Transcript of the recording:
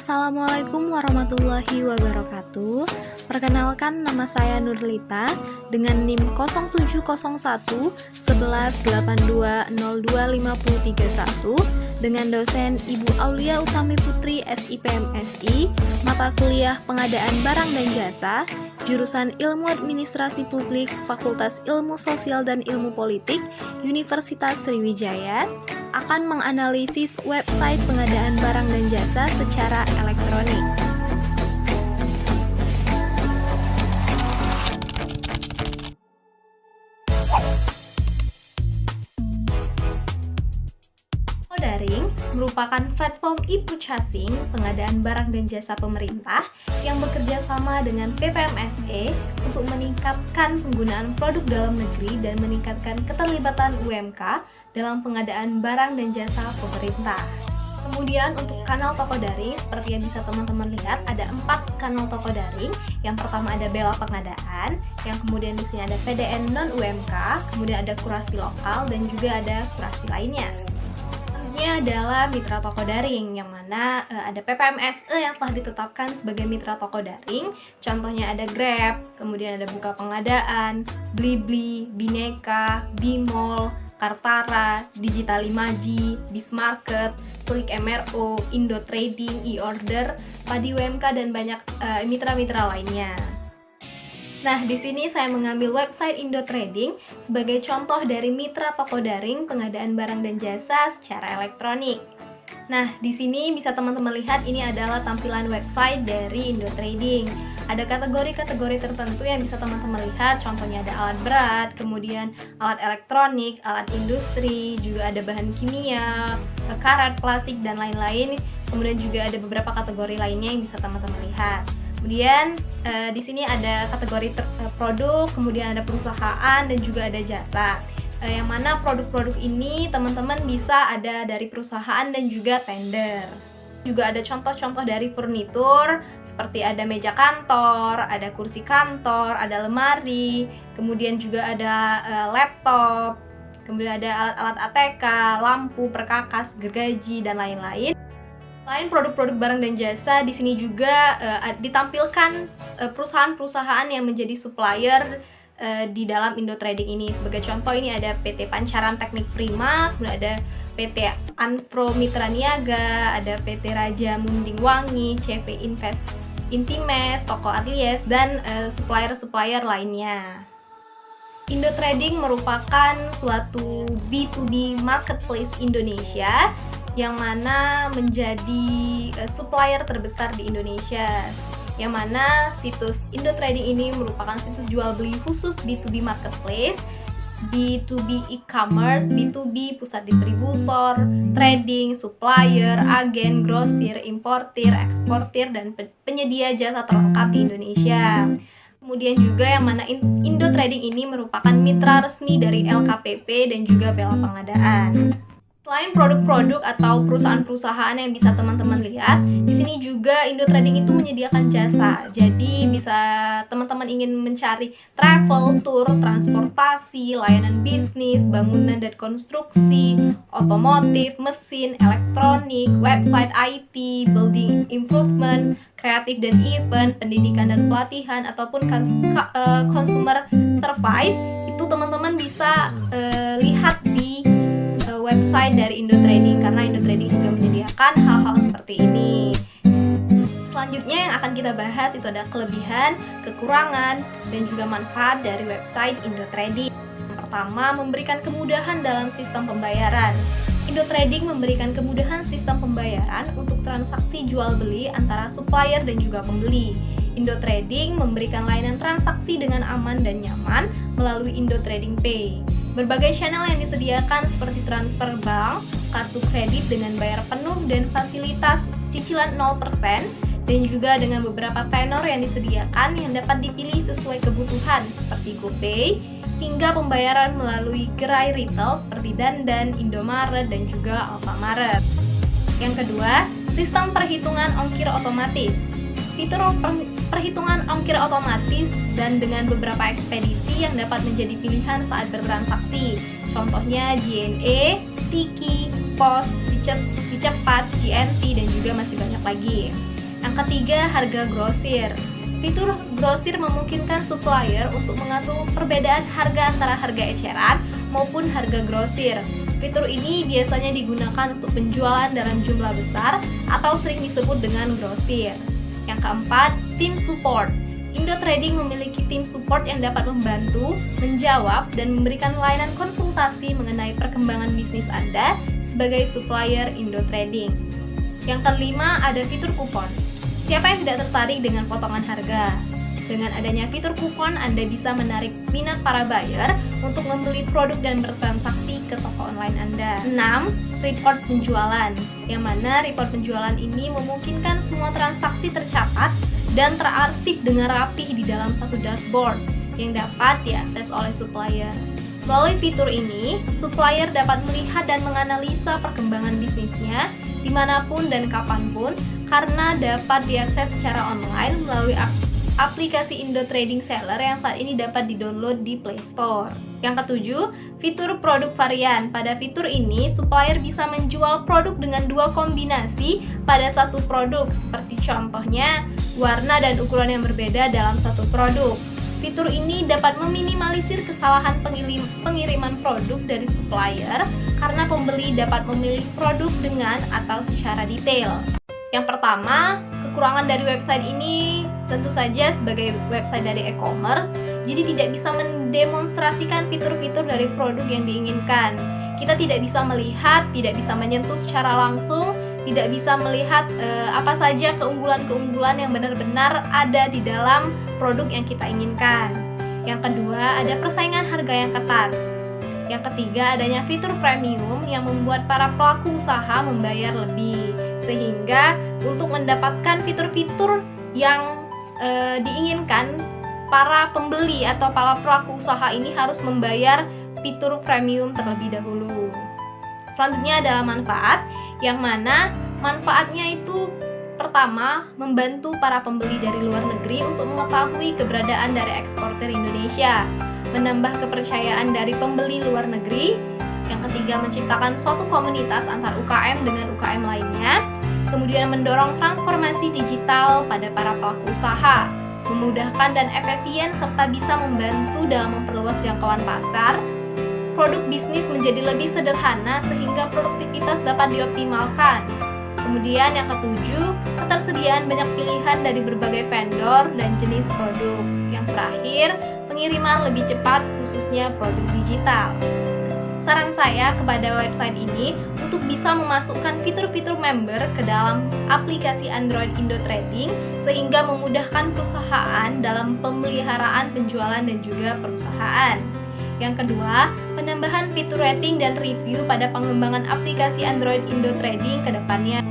Assalamualaikum warahmatullahi wabarakatuh. Perkenalkan, nama saya Nurlita dengan NIM 0701 1182025031 dengan dosen Ibu Aulia Utami Putri SIPMSI, mata kuliah Pengadaan Barang dan Jasa, jurusan Ilmu Administrasi Publik, Fakultas Ilmu Sosial dan Ilmu Politik, Universitas Sriwijaya, akan menganalisis website pengadaan barang dan jasa secara elektronik. Daring merupakan platform e-purchasing pengadaan barang dan jasa pemerintah yang bekerja sama dengan PPMSE untuk meningkatkan penggunaan produk dalam negeri dan meningkatkan keterlibatan UMK dalam pengadaan barang dan jasa pemerintah. Kemudian untuk kanal toko daring, seperti yang bisa teman-teman lihat, ada 4 kanal toko daring. Yang pertama ada Bela Pengadaan, yang kemudian di sini ada PDN non-UMK, kemudian ada kurasi lokal dan juga ada kurasi lainnya. Adalah mitra toko daring, yang mana ada PPMSE yang telah ditetapkan sebagai mitra toko daring. Contohnya ada Grab, kemudian ada Buka Pengadaan, Blibli, Bineka, Bimol, Kartara, Digital 5G, Bismarket, Klik MRO, Indo Trading, e-order, Padi UMK dan banyak mitra-mitra lainnya. Nah, di sini saya mengambil website Indo Trading sebagai contoh dari mitra toko daring pengadaan barang dan jasa secara elektronik. Nah, di sini bisa teman-teman lihat ini adalah tampilan website dari Indo Trading. Ada kategori-kategori tertentu yang bisa teman-teman lihat, contohnya ada alat berat, kemudian alat elektronik, alat industri, juga ada bahan kimia, karat, plastik, dan lain-lain. Kemudian juga ada beberapa kategori lainnya yang bisa teman-teman lihat. Kemudian di sini ada kategori produk, kemudian ada perusahaan dan juga ada jasa. Yang mana produk-produk ini teman-teman bisa ada dari perusahaan dan juga tender. Juga ada contoh-contoh dari furnitur seperti ada meja kantor, ada kursi kantor, ada lemari, kemudian juga ada laptop, kemudian ada alat-alat ATK, lampu, perkakas, gergaji dan lain-lain. Selain produk-produk barang dan jasa, di sini juga ditampilkan perusahaan-perusahaan yang menjadi supplier di dalam Indo Trading ini. Sebagai contoh ini ada PT Pancaran Teknik Prima, kemudian ada PT Anpro Mitra Niaga, ada PT Raja Munding Wangi, CV Invest Intimes, Toko Ateliers, dan supplier-supplier lainnya. Indo Trading merupakan suatu B2B marketplace Indonesia yang mana menjadi supplier terbesar di Indonesia, yang mana situs Indo Trading ini merupakan situs jual beli khusus B2B marketplace, B2B e-commerce, B2B pusat distributor, trading, supplier, agen, grosir, importir, eksportir, dan penyedia jasa terlengkap di Indonesia. Kemudian juga yang mana Indo Trading ini merupakan mitra resmi dari LKPP dan juga Bela Pengadaan. Selain produk-produk atau perusahaan-perusahaan yang bisa teman-teman lihat, di sini juga Indo Trading itu menyediakan jasa. Jadi bisa teman-teman ingin mencari travel, tour, transportasi, layanan bisnis, bangunan dan konstruksi, otomotif, mesin, elektronik, website IT, building improvement, kreatif dan event, pendidikan dan pelatihan, ataupun consumer service, itu teman-teman bisa lihat di website dari Indo Trading, karena Indo Trading juga menyediakan hal-hal seperti ini. Selanjutnya yang akan kita bahas itu ada kelebihan, kekurangan, dan juga manfaat dari website Indo Trading. Yang pertama, memberikan kemudahan dalam sistem pembayaran. Indo Trading memberikan kemudahan sistem pembayaran untuk transaksi jual beli antara supplier dan juga pembeli. Indo Trading memberikan layanan transaksi dengan aman dan nyaman melalui Indo Trading Pay. Berbagai channel yang disediakan seperti transfer bank, kartu kredit dengan bayar penuh dan fasilitas cicilan 0%, dan juga dengan beberapa tenor yang disediakan yang dapat dipilih sesuai kebutuhan seperti GoPay, hingga pembayaran melalui gerai retail seperti Dandan, Indomaret, dan juga Alfamaret. Yang kedua, sistem perhitungan ongkir otomatis. Fitur perhitungan ongkir otomatis dan dengan beberapa ekspedisi yang dapat menjadi pilihan saat bertransaksi. Contohnya JNE, Tiki, Pos, si cepat, GNT, dan juga masih banyak lagi. Yang ketiga, harga grosir. Fitur grosir memungkinkan supplier untuk mengatur perbedaan harga antara harga eceran maupun harga grosir. Fitur ini biasanya digunakan untuk penjualan dalam jumlah besar atau sering disebut dengan grosir. Yang keempat, tim support. Indo Trading memiliki tim support yang dapat membantu, menjawab, dan memberikan layanan konsultasi mengenai perkembangan bisnis Anda sebagai supplier Indo Trading. Yang kelima, ada fitur kupon. Siapa yang tidak tertarik dengan potongan harga? Dengan adanya fitur kupon, Anda bisa menarik minat para buyer untuk membeli produk dan bertransaksi ke toko online Anda. 6. Report penjualan, yang mana report penjualan ini memungkinkan semua transaksi tercatat dan terarsip dengan rapih di dalam satu dashboard yang dapat diakses oleh supplier. Melalui fitur ini, supplier dapat melihat dan menganalisa perkembangan bisnisnya dimanapun dan kapanpun karena dapat diakses secara online melalui aplikasi Indo Trading Seller yang saat ini dapat didownload di Play Store. Yang ketujuh, fitur produk varian. Pada fitur ini, supplier bisa menjual produk dengan dua kombinasi pada satu produk, seperti contohnya warna dan ukuran yang berbeda dalam satu produk. Fitur ini dapat meminimalisir kesalahan pengiriman produk dari supplier karena pembeli dapat memilih produk dengan atau secara detail. Yang pertama, kekurangan dari website ini tentu saja sebagai website dari e-commerce, jadi tidak bisa mendemonstrasikan fitur-fitur dari produk yang diinginkan. Kita tidak bisa melihat, tidak bisa menyentuh secara langsung, tidak bisa melihat apa saja keunggulan-keunggulan yang benar-benar ada di dalam produk yang kita inginkan. Yang kedua, ada persaingan harga yang ketat. Yang ketiga, adanya fitur premium yang membuat para pelaku usaha membayar lebih, sehingga untuk mendapatkan fitur-fitur yang diinginkan, para pembeli atau para pelaku usaha ini harus membayar fitur premium terlebih dahulu. Selanjutnya adalah manfaat, yang mana manfaatnya itu pertama, membantu para pembeli dari luar negeri untuk mengetahui keberadaan dari eksportir Indonesia, menambah kepercayaan dari pembeli luar negeri. Yang ketiga, menciptakan suatu komunitas antar UKM dengan UKM lainnya. Kemudian mendorong transformasi digital pada para pelaku usaha, memudahkan dan efisien serta bisa membantu dalam memperluas jangkauan pasar. Produk bisnis menjadi lebih sederhana sehingga produktivitas dapat dioptimalkan. Kemudian yang ketujuh, ketersediaan banyak pilihan dari berbagai vendor dan jenis produk. Yang terakhir, pengiriman lebih cepat khususnya produk digital. Saran saya kepada website ini untuk bisa memasukkan fitur-fitur member ke dalam aplikasi Android Indo Trading sehingga memudahkan perusahaan dalam pemeliharaan penjualan dan juga perusahaan. Yang kedua, penambahan fitur rating dan review pada pengembangan aplikasi Android Indo Trading ke depannya.